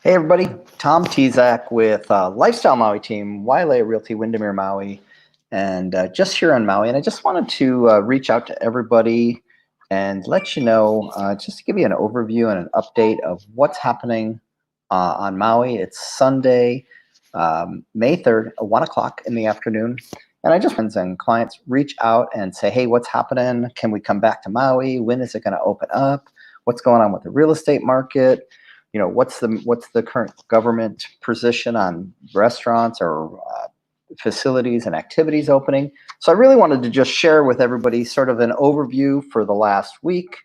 Hey everybody, Tom Tezak with Lifestyle Maui Team, Wailea Realty Windermere Maui, and just here on Maui. And I just wanted to reach out to everybody and let you know, just to give you an overview and an update of what's happening on Maui. It's Sunday, May 3rd, 1 o'clock in the afternoon. And I just friends and clients reach out and say, hey, what's happening? Can we come back to Maui? When is it going to open up? What's going on with the real estate market? What's the current government position on restaurants or facilities and activities opening? So I really wanted to just share with everybody sort of an overview for the last week,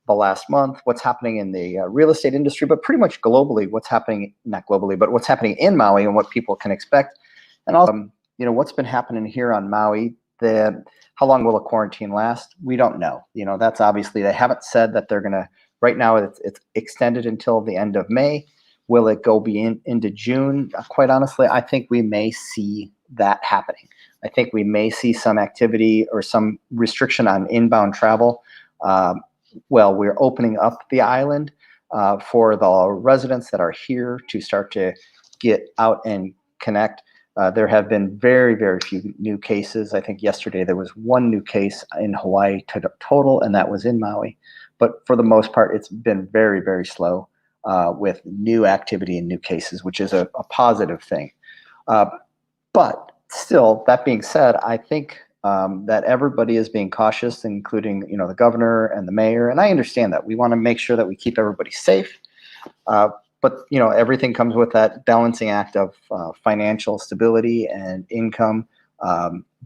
the last month, what's happening in the real estate industry, but pretty much globally, what's happening, not globally, but what's happening in Maui and what people can expect. And also, what's been happening here on Maui. How long will the quarantine last? We don't know. That's obviously, they haven't said that they're going to. Right now, it's extended until the end of May. Will it go into June? Quite honestly, I think we may see that happening. I think we may see some activity or some restriction on inbound travel. We're opening up the island for the residents that are here to start to get out and connect. There have been very, very few new cases. I think yesterday there was one new case in Hawaii total, and that was in Maui. But for the most part, it's been very, very slow with new activity and new cases, which is a positive thing. But still, that being said, I think that everybody is being cautious, including the governor and the mayor. And I understand that. We want to make sure that we keep everybody safe. But everything comes with that balancing act of financial stability and income.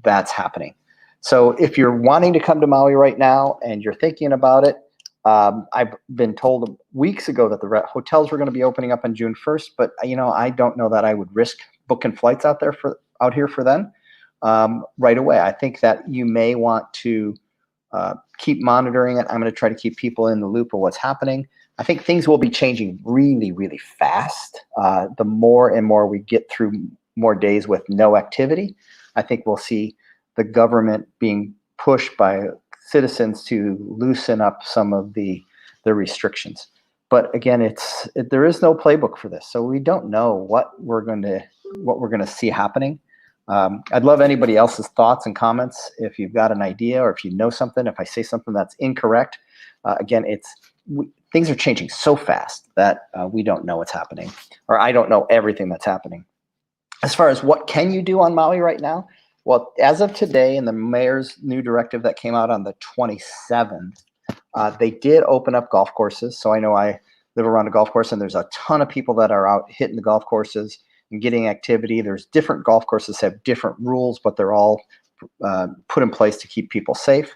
That's happening. So if you're wanting to come to Maui right now and you're thinking about it, I've been told weeks ago that the hotels were going to be opening up on June 1st, but I don't know that I would risk booking flights out here for them right away. I think that you may want to keep monitoring it. I'm going to try to keep people in the loop of what's happening. I think things will be changing really, really fast. The more and more we get through more days with no activity, I think we'll see the government being pushed by citizens to loosen up some of the restrictions. But again, there is no playbook for this, so we don't know what we're going to see happening. I'd love anybody else's thoughts and comments if you've got an idea or if you know something. If I say something that's incorrect, again, things are changing so fast that we don't know what's happening, or I don't know everything that's happening. As far as what can you do on Maui right now? Well, as of today, in the mayor's new directive that came out on the 27th, they did open up golf courses. So I know I live around a golf course, and there's a ton of people that are out hitting the golf courses and getting activity. There's different golf courses have different rules, but they're all put in place to keep people safe.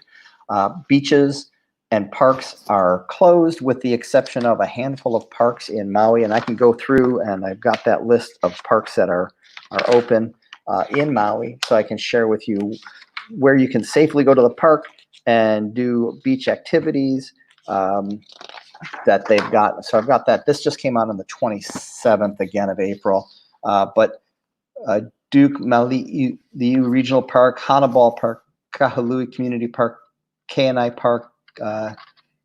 Beaches and parks are closed with the exception of a handful of parks in Maui. And I can go through, and I've got that list of parks that are open in Maui, so I can share with you where you can safely go to the park and do beach activities that they've got. So I've got that. This just came out on the 27th again of April. But Duke Mali'u Regional Park, Hanabal Park, Kahului Community Park, Kainai Park,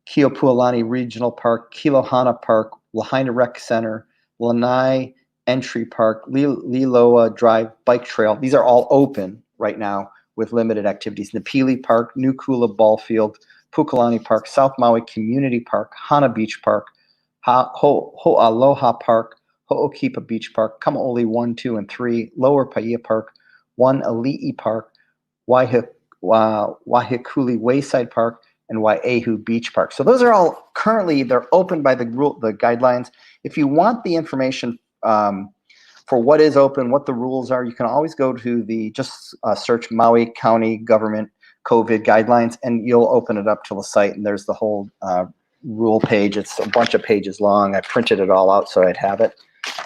Keopuolani Regional Park, Kilohana Park, Lahaina Rec Center, Lanai Entry Park, Liloa Drive Bike Trail. These are all open right now with limited activities. Napili Park, Nukula Ball Field, Pukalani Park, South Maui Community Park, Hana Beach Park, Ho'aloha Park, Ho'okipa Beach Park, Kamaoli 1, 2, and 3, Lower Paia Park, 1 Ali'i Park, Wahikuli Wayside Park, and Wai'ehu Beach Park. So those are all currently, they're open by the guidelines. If you want the information for what is open, what the rules are, you can always go to just search Maui County Government COVID guidelines, and you'll open it up to the site, and there's the whole rule page. It's a bunch of pages long. I printed it all out so I'd have it.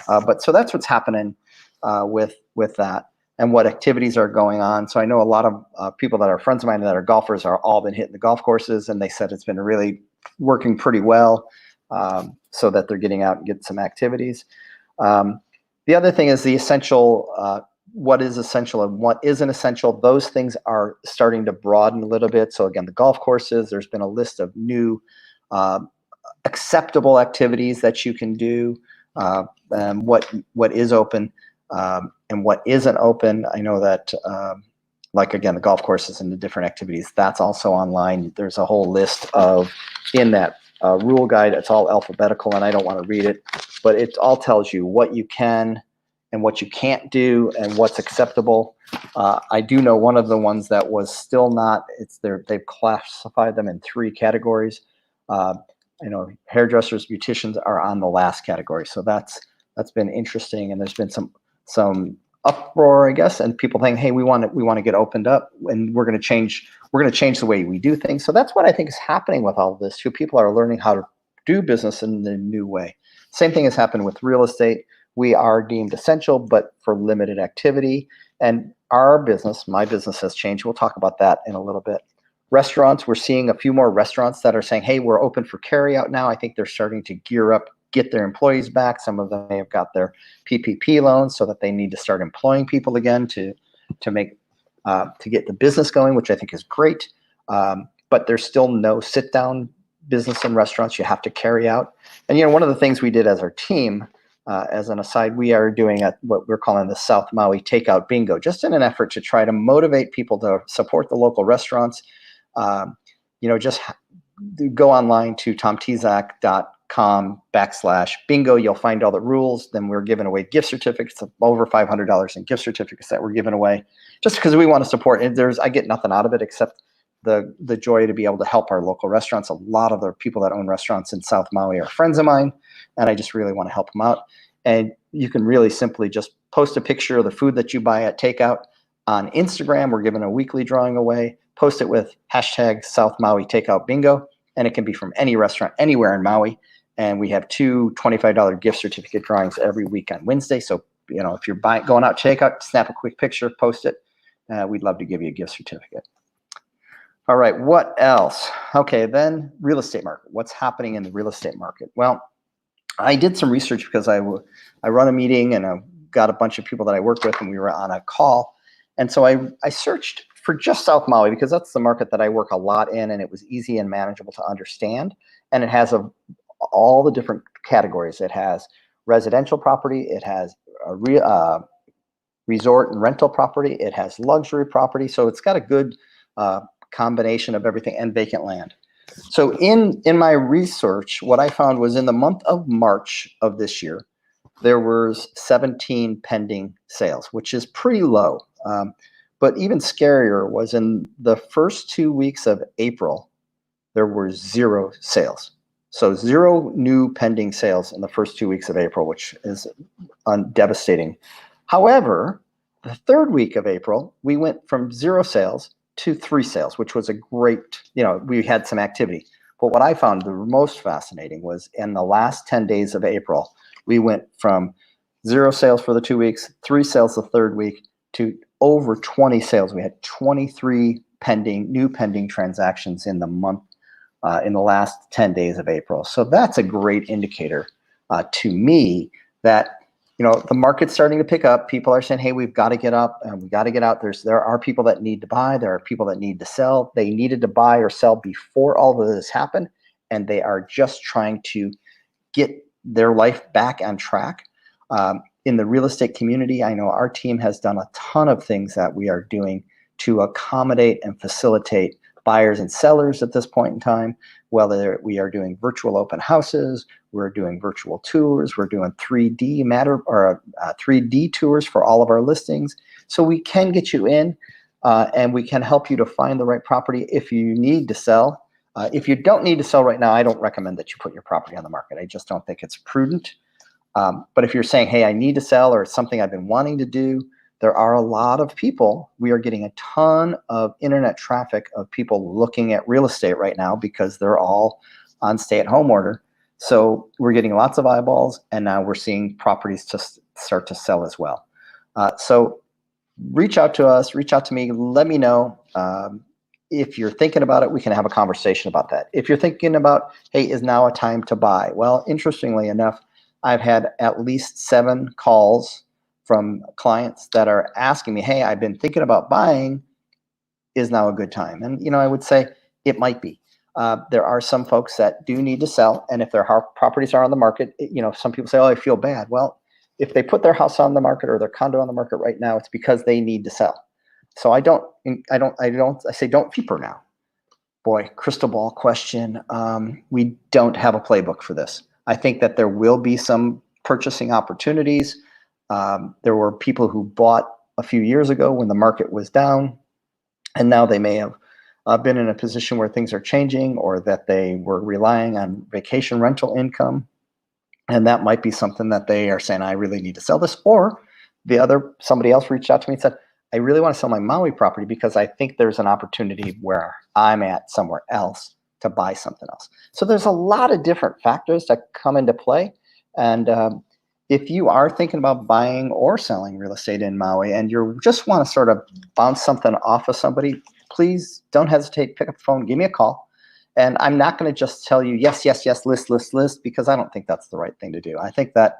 But so that's what's happening with that and what activities are going on. So I know a lot of people that are friends of mine that are golfers are all been hitting the golf courses, and they said it's been really working pretty well, so that they're getting out and getting some activities. The other thing is the essential, what is essential and what isn't essential. Those things are starting to broaden a little bit. So again, the golf courses, there's been a list of new acceptable activities that you can do. and what is open and what isn't open. I know that, like again, the golf courses and the different activities, that's also online. There's a whole list of, in that rule guide, it's all alphabetical, and I don't want to read it, but it all tells you what you can and what you can't do and what's acceptable. I do know one of the ones that was still not, they've classified them in 3 categories. I know hairdressers, beauticians are on the last category. So that's been interesting. And there's been some uproar, I guess, and people think, hey, we want to get opened up, and we're going to change the way we do things. So that's what I think is happening with all of this too. People are learning how to do business in the new way. Same thing has happened with real estate. We are deemed essential, but for limited activity. And our business, my business, has changed. We'll talk about that in a little bit. Restaurants, we're seeing a few more restaurants that are saying, hey, we're open for carryout now. I think they're starting to gear up, get their employees back. Some of them may have got their PPP loans so that they need to start employing people again to get the business going, which I think is great. But there's still no sit-down business in restaurants. You have to carry out. And one of the things we did as our team, as an aside, we are doing what we're calling the South Maui Takeout Bingo, just in an effort to try to motivate people to support the local restaurants. Just go online to tomtezak.com/bingo. You'll find all the rules. Then we're giving away gift certificates of over $500 in gift certificates that we're giving away, just because we want to support. And I get nothing out of it except the joy to be able to help our local restaurants. A lot of the people that own restaurants in South Maui are friends of mine, and I just really want to help them out. And you can really simply just post a picture of the food that you buy at takeout on Instagram. We're giving a weekly drawing away. Post it with hashtag South Maui Takeout Bingo, and it can be from any restaurant anywhere in Maui. And we have 2 $25 gift certificate drawings every week on Wednesday. So if you're going out to takeout, snap a quick picture, post it. We'd love to give you a gift certificate. All right, what else? Okay, then real estate market. What's happening in the real estate market? Well, I did some research because I run a meeting, and I got a bunch of people that I work with, and we were on a call. And so I searched for just South Maui, because that's the market that I work a lot in, and it was easy and manageable to understand. And it has all the different categories. It has residential property. It has resort and rental property. It has luxury property. So it's got a good combination of everything, and vacant land. So in my research, what I found was in the month of March of this year, there was 17 pending sales, which is pretty low. But even scarier was in the first 2 weeks of April, there were 0 sales. So 0 new pending sales in the first 2 weeks of April, which is devastating. However, the 3rd week of April, we went from 0 sales to 3 sales, which was a great, we had some activity. But what I found the most fascinating was in the last 10 days of April, we went from 0 sales for the 2 weeks, 3 sales the 3rd week, to over 20 sales. We had 23 new pending transactions in the month, in the last 10 days of April. So that's a great indicator to me that the market's starting to pick up. People are saying, hey, we've got to get up and we got to get out. There are people that need to buy. There are people that need to sell. They needed to buy or sell before all of this happened, and they are just trying to get their life back on track. In the real estate community, I know our team has done a ton of things that we are doing to accommodate and facilitate buyers and sellers at this point in time. Whether we are doing virtual open houses, we're doing virtual tours, we're doing 3D 3D tours for all of our listings. So we can get you in, and we can help you to find the right property if you need to sell. If you don't need to sell right now, I don't recommend that you put your property on the market. I just don't think it's prudent. But if you're saying, hey, I need to sell, or it's something I've been wanting to do, there are a lot of people. We are getting a ton of internet traffic of people looking at real estate right now because they're all on stay-at-home order. So we're getting lots of eyeballs, and now we're seeing properties just start to sell as well. So reach out to us, reach out to me, let me know. If you're thinking about it, we can have a conversation about that. If you're thinking about, hey, is now a time to buy? Well, interestingly enough, I've had at least 7 calls from clients that are asking me, hey, I've been thinking about buying. Is now a good time? And, I would say it might be. There are some folks that do need to sell, and if their properties are on the market, some people say, "Oh, I feel bad." Well, if they put their house on the market or their condo on the market right now, it's because they need to sell. So I say don't keep her now. Boy, crystal ball question. We don't have a playbook for this. I think that there will be some purchasing opportunities. There were people who bought a few years ago when the market was down, and now they may have been in a position where things are changing, or that they were relying on vacation rental income, and that might be something that they are saying, I really need to sell this. Or somebody else reached out to me and said, I really want to sell my Maui property because I think there's an opportunity where I'm at somewhere else to buy something else. So there's a lot of different factors that come into play. And if you are thinking about buying or selling real estate in Maui, and you just want to sort of bounce something off of somebody, please don't hesitate, pick up the phone, give me a call. And I'm not going to just tell you, yes, yes, yes, list, because I don't think that's the right thing to do. I think that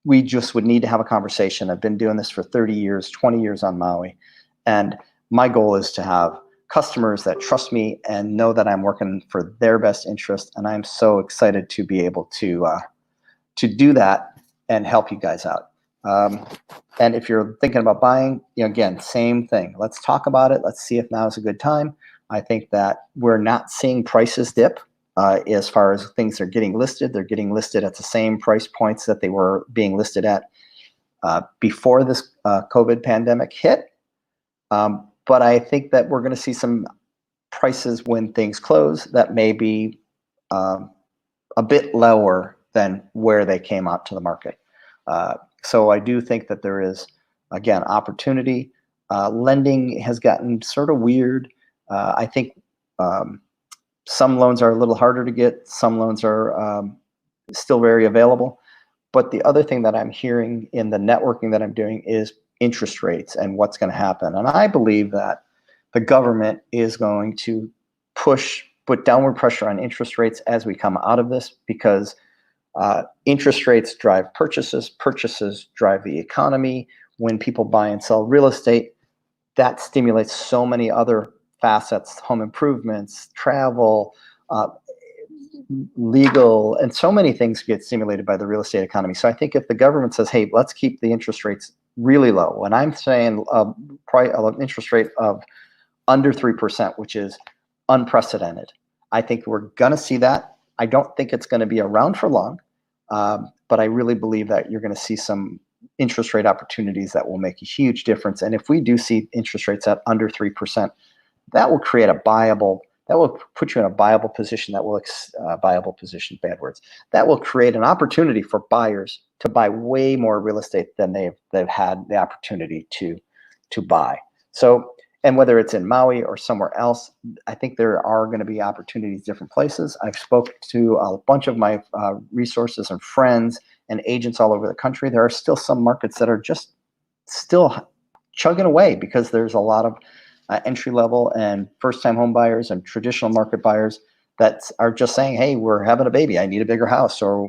we just would need to have a conversation. I've been doing this for 30 years, 20 years on Maui. And my goal is to have customers that trust me and know that I'm working for their best interest. And I'm so excited to be able to do that and help you guys out. And if you're thinking about buying, again, same thing. Let's talk about it. Let's see if now is a good time. I think that we're not seeing prices dip. As far as things are getting listed, they're getting listed at the same price points that they were being listed at before this COVID pandemic hit. But I think that we're going to see some prices when things close that may be a bit lower than where they came out to the market. So I do think that there is, again, opportunity. Lending has gotten sort of weird. I think some loans are a little harder to get. Some loans are still very available. But the other thing that I'm hearing in the networking that I'm doing is interest rates and what's going to happen. And I believe that the government is going to put downward pressure on interest rates as we come out of this, because interest rates drive purchases drive the economy. When people buy and sell real estate, that stimulates so many other facets: home improvements, travel, legal, and so many things get stimulated by the real estate economy. So I think if the government says, hey, let's keep the interest rates really low, and I'm saying an interest rate of under 3%, which is unprecedented, I think we're going to see that. I don't think it's going to be around for long, but I really believe that you're going to see some interest rate opportunities that will make a huge difference. And if we do see interest rates at under 3%, that will create that will put you in a viable position, bad words, that will create an opportunity for buyers to buy way more real estate than they've had the opportunity to buy. So, and whether it's in Maui or somewhere else, I think there are going to be opportunities different places. I've spoken to a bunch of my resources and friends and agents all over the country. There are still some markets that are just still chugging away because there's a lot of entry-level and first-time home buyers and traditional market buyers that are just saying, hey, we're having a baby, I need a bigger house, or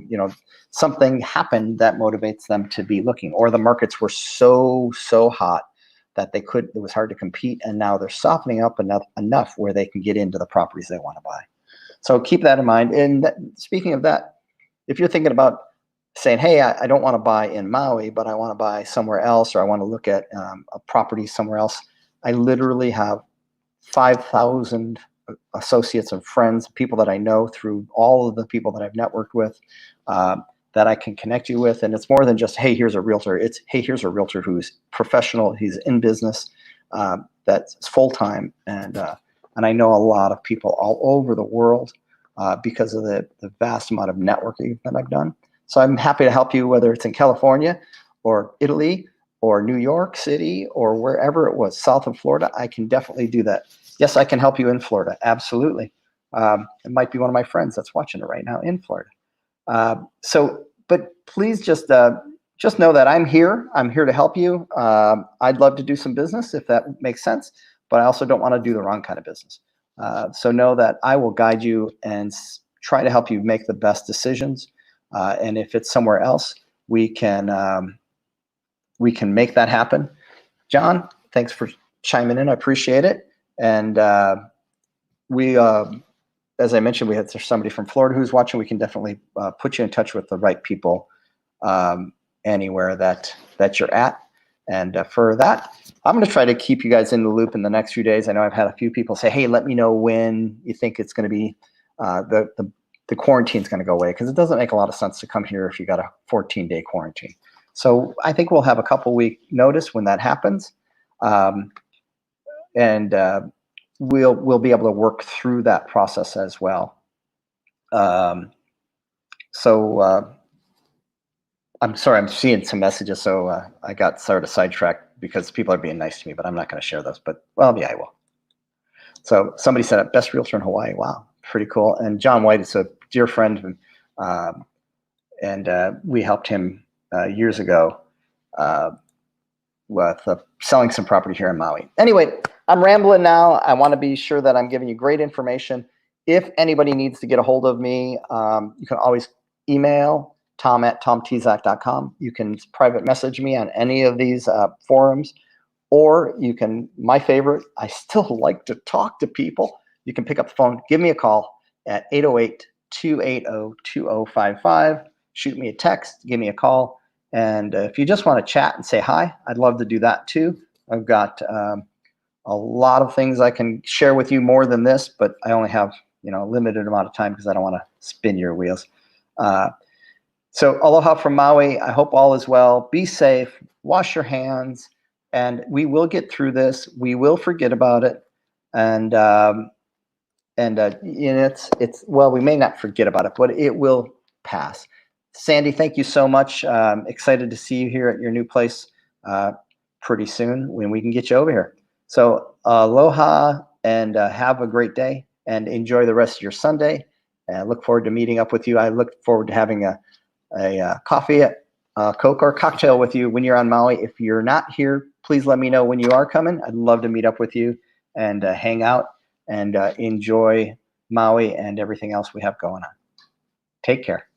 something happened that motivates them to be looking, or the markets were so hot that it was hard to compete, and now they're softening up enough where they can get into the properties they want to buy. So keep that in mind. And speaking of that, if you're thinking about saying, hey, I don't want to buy in Maui, but I want to buy somewhere else, or I want to look at a property somewhere else, I literally have 5,000 associates and friends, people that I know through all of the people that I've networked with, that I can connect you with. And it's more than just, hey, here's a realtor. It's, hey, here's a realtor who's professional, he's in business, that's full-time. And I know a lot of people all over the world because of the vast amount of networking that I've done. So I'm happy to help you, whether it's in California or Italy or New York City or wherever it was, south of Florida. I can definitely do that. Yes, I can help you in Florida. Absolutely. It might be one of my friends that's watching it right now in Florida. But please just know that I'm here. I'm here to help you. I'd love to do some business if that makes sense, but I also don't want to do the wrong kind of business. So know that I will guide you and try to help you make the best decisions. And if it's somewhere else, we can make that happen. John, thanks for chiming in. I appreciate it. And we, as I mentioned, there's somebody from Florida who's watching. We can definitely put you in touch with the right people anywhere that you're at. And for that, I'm going to try to keep you guys in the loop in the next few days. I know I've had a few people say, hey, let me know when you think it's going to be the quarantine's going to go away, because it doesn't make a lot of sense to come here if you got a 14-day quarantine. So I think we'll have a couple-week notice when that happens, and we'll be able to work through that process as well. I'm sorry, I'm seeing some messages, so I got sort of sidetracked because people are being nice to me, but I'm not going to share those. But, well, yeah, I will. So somebody said, best realtor in Hawaii. Wow, pretty cool. And John White is a dear friend, and we helped him years ago with selling some property here in Maui. Anyway, I'm rambling now. I want to be sure that I'm giving you great information. If anybody needs to get a hold of me, you can always email tom@tomtzack.com. You can private message me on any of these forums, or you can, my favorite, I still like to talk to people. You can pick up the phone, give me a call at 808-280-2055. Shoot me a text, give me a call. And if you just want to chat and say hi, I'd love to do that too. I've got a lot of things I can share with you more than this, but I only have a limited amount of time because I don't want to spin your wheels. So aloha from Maui. I hope all is well. Be safe. Wash your hands, and we will get through this. We will forget about it, and it's well, we may not forget about it, but it will pass. Sandy, thank you so much. Excited to see you here at your new place pretty soon when we can get you over here. So aloha, and have a great day, and enjoy the rest of your Sunday. And I look forward to meeting up with you. I look forward to having a coffee, Coke, or cocktail with you when you're on Maui. If you're not here, please let me know when you are coming. I'd love to meet up with you and hang out and enjoy Maui and everything else we have going on. Take care.